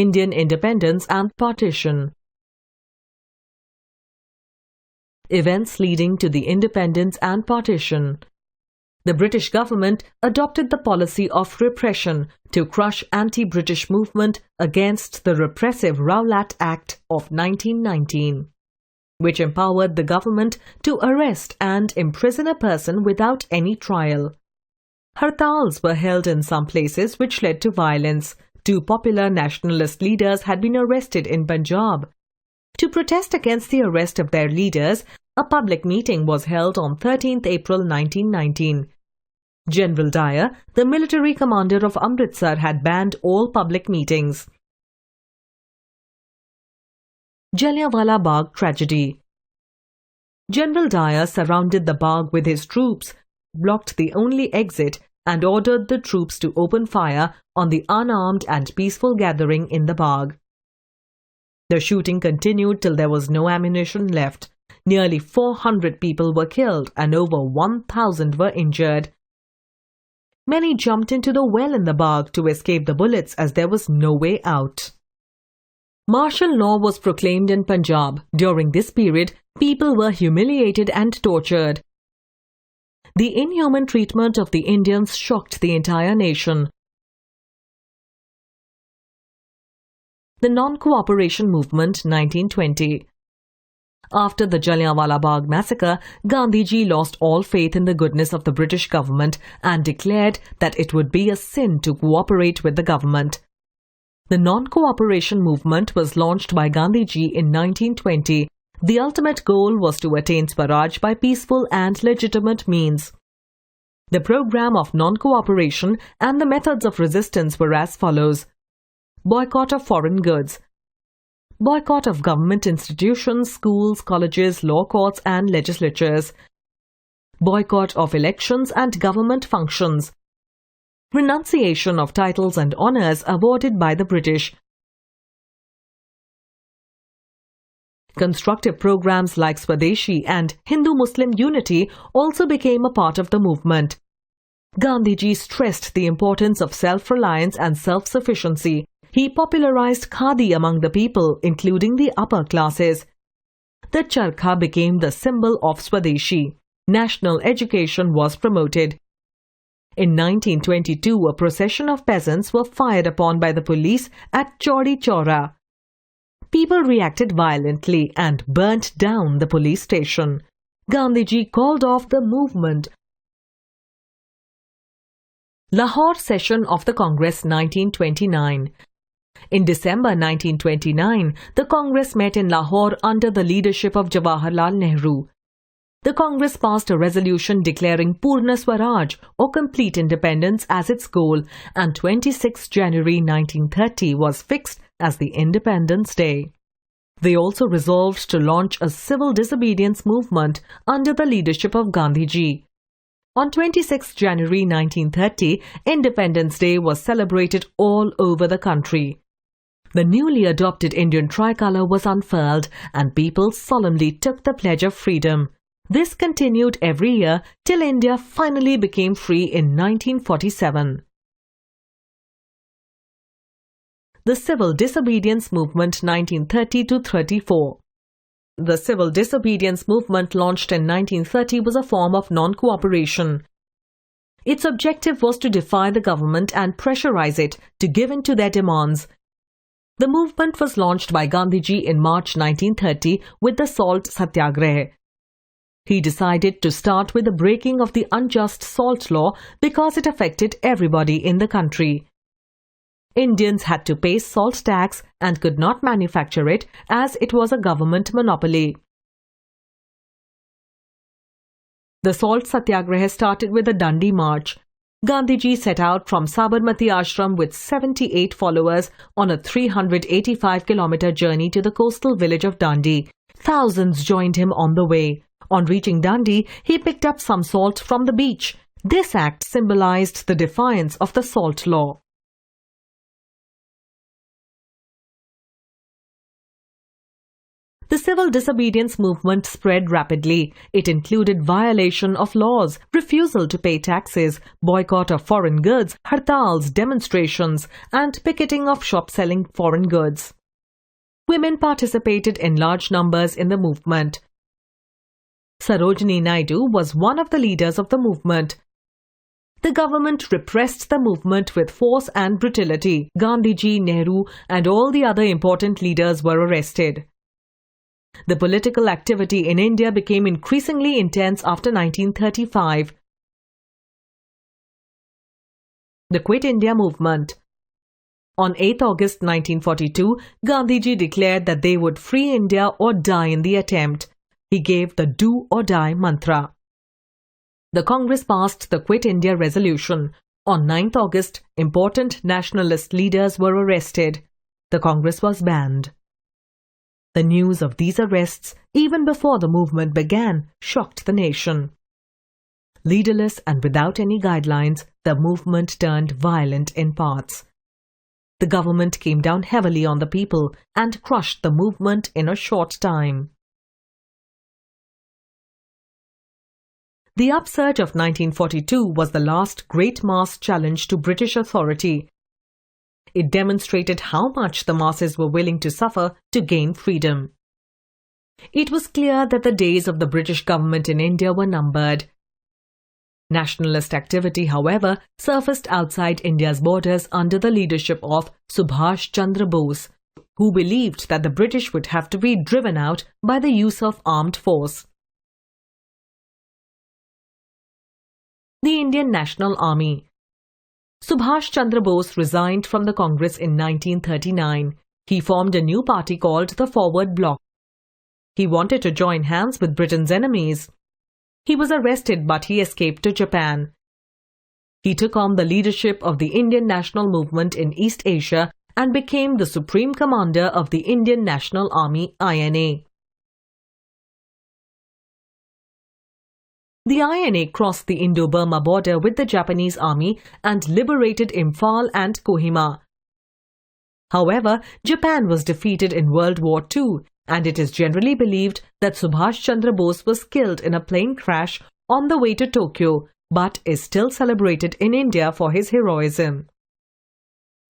Indian independence and partition. Events leading to the independence and partition. The British government adopted the policy of repression to crush anti-British movement against the repressive Rowlatt Act of 1919, which empowered the government to arrest and imprison a person without any trial. Hartals were held in some places which led to violence. 2 popular nationalist leaders had been arrested in Punjab. To protest against the arrest of their leaders, a public meeting was held on 13th April 1919. General Dyer, the military commander of Amritsar, had banned all public meetings. Jallianwala Bagh tragedy. General Dyer surrounded the Bagh with his troops, blocked the only exit, and ordered the troops to open fire on the unarmed and peaceful gathering in the Bagh. The shooting continued till there was no ammunition left. Nearly 400 people were killed and over 1,000 were injured. Many jumped into the well in the Bagh to escape the bullets as there was no way out. Martial law was proclaimed in Punjab. During this period, people were humiliated and tortured. The inhuman treatment of the Indians shocked the entire nation. The Non-Cooperation Movement, 1920. After the Jallianwala Bagh massacre, Gandhiji lost all faith in the goodness of the British government and declared that it would be a sin to cooperate with the government. The Non-Cooperation Movement was launched by Gandhiji in 1920. The ultimate goal was to attain Swaraj by peaceful and legitimate means. The program of non-cooperation and the methods of resistance were as follows: boycott of foreign goods, boycott of government institutions, schools, colleges, law courts and legislatures, boycott of elections and government functions, renunciation of titles and honours awarded by the British, constructive programs like Swadeshi and Hindu-Muslim unity also became a part of the movement. Gandhiji stressed the importance of self-reliance and self-sufficiency. He popularized khadi among the people, including the upper classes. The charkha became the symbol of Swadeshi. National education was promoted. In 1922, a procession of peasants were fired upon by the police at Chauri Chaura. People reacted violently and burnt down the police station. Gandhiji called off the movement. Lahore Session of the Congress, 1929. In December 1929, the Congress met in Lahore under the leadership of Jawaharlal Nehru. The Congress passed a resolution declaring Purna Swaraj or complete independence as its goal, and 26 January 1930 was fixed as the Independence Day. They also resolved to launch a civil disobedience movement under the leadership of Gandhiji. On 26 January 1930, Independence Day was celebrated all over the country. The newly adopted Indian tricolour was unfurled and people solemnly took the pledge of freedom. This continued every year till India finally became free in 1947. The Civil Disobedience Movement, 1930–34. The Civil Disobedience Movement launched in 1930 was a form of non-cooperation. Its objective was to defy the government and pressurize it to give in to their demands. The movement was launched by Gandhiji in March 1930 with the Salt Satyagraha. He decided to start with the breaking of the unjust salt law because it affected everybody in the country. Indians had to pay salt tax and could not manufacture it as it was a government monopoly. The Salt Satyagraha started with a Dandi March. Gandhiji set out from Sabarmati Ashram with 78 followers on a 385-kilometer journey to the coastal village of Dandi. Thousands joined him on the way. On reaching Dandi, he picked up some salt from the beach. This act symbolized the defiance of the salt law. The civil disobedience movement spread rapidly. It included violation of laws, refusal to pay taxes, boycott of foreign goods, hartals, demonstrations, and picketing of shops selling foreign goods. Women participated in large numbers in the movement. Sarojini Naidu was one of the leaders of the movement. The government repressed the movement with force and brutality. Gandhiji, Nehru, and all the other important leaders were arrested. The political activity in India became increasingly intense after 1935. The Quit India Movement. On 8 August 1942, Gandhiji declared that they would free India or die in the attempt. He gave the do or die mantra. The Congress passed the Quit India resolution. On 9 August, important nationalist leaders were arrested. The Congress was banned. The news of these arrests, even before the movement began, shocked the nation. Leaderless and without any guidelines, the movement turned violent in parts. The government came down heavily on the people and crushed the movement in a short time. The upsurge of 1942 was the last great mass challenge to British authority. It demonstrated how much the masses were willing to suffer to gain freedom. It was clear that the days of the British government in India were numbered. Nationalist activity, however, surfaced outside India's borders under the leadership of Subhash Chandra Bose, who believed that the British would have to be driven out by the use of armed force. The Indian National Army. Subhash Chandra Bose resigned from the Congress in 1939. He formed a new party called the Forward Bloc. He wanted to join hands with Britain's enemies. He was arrested, but he escaped to Japan. He took on the leadership of the Indian national movement in East Asia and became the supreme commander of the Indian National Army (INA). The INA crossed the Indo-Burma border with the Japanese army and liberated Imphal and Kohima. However, Japan was defeated in World War II, and it is generally believed that Subhash Chandra Bose was killed in a plane crash on the way to Tokyo, but is still celebrated in India for his heroism.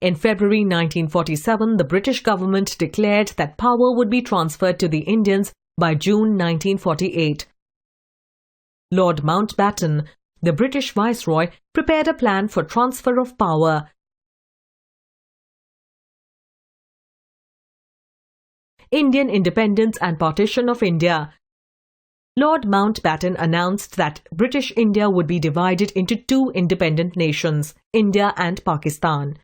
In February 1947, the British government declared that power would be transferred to the Indians by June 1948. Lord Mountbatten, the British Viceroy, prepared a plan for transfer of power. Indian independence and partition of India. Lord Mountbatten announced that British India would be divided into two independent nations, India and Pakistan.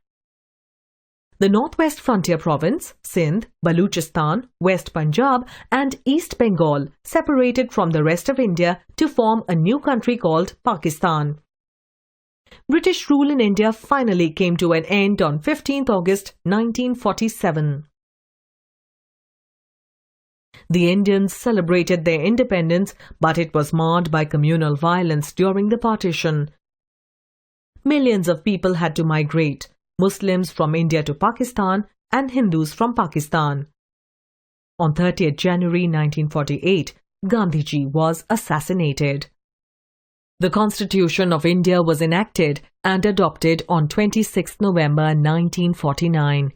The Northwest Frontier Province, Sindh, Baluchistan, West Punjab and East Bengal separated from the rest of India to form a new country called Pakistan. British rule in India finally came to an end on 15 August 1947. The Indians celebrated their independence, but it was marred by communal violence during the partition. Millions of people had to migrate. Muslims from India to Pakistan and Hindus from Pakistan. On 30th January 1948, Gandhiji was assassinated. The Constitution of India was enacted and adopted on 26 November 1949.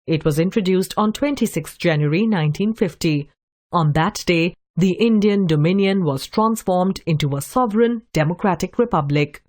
It was introduced on 26 January 1950. On that day, the Indian Dominion was transformed into a sovereign democratic republic.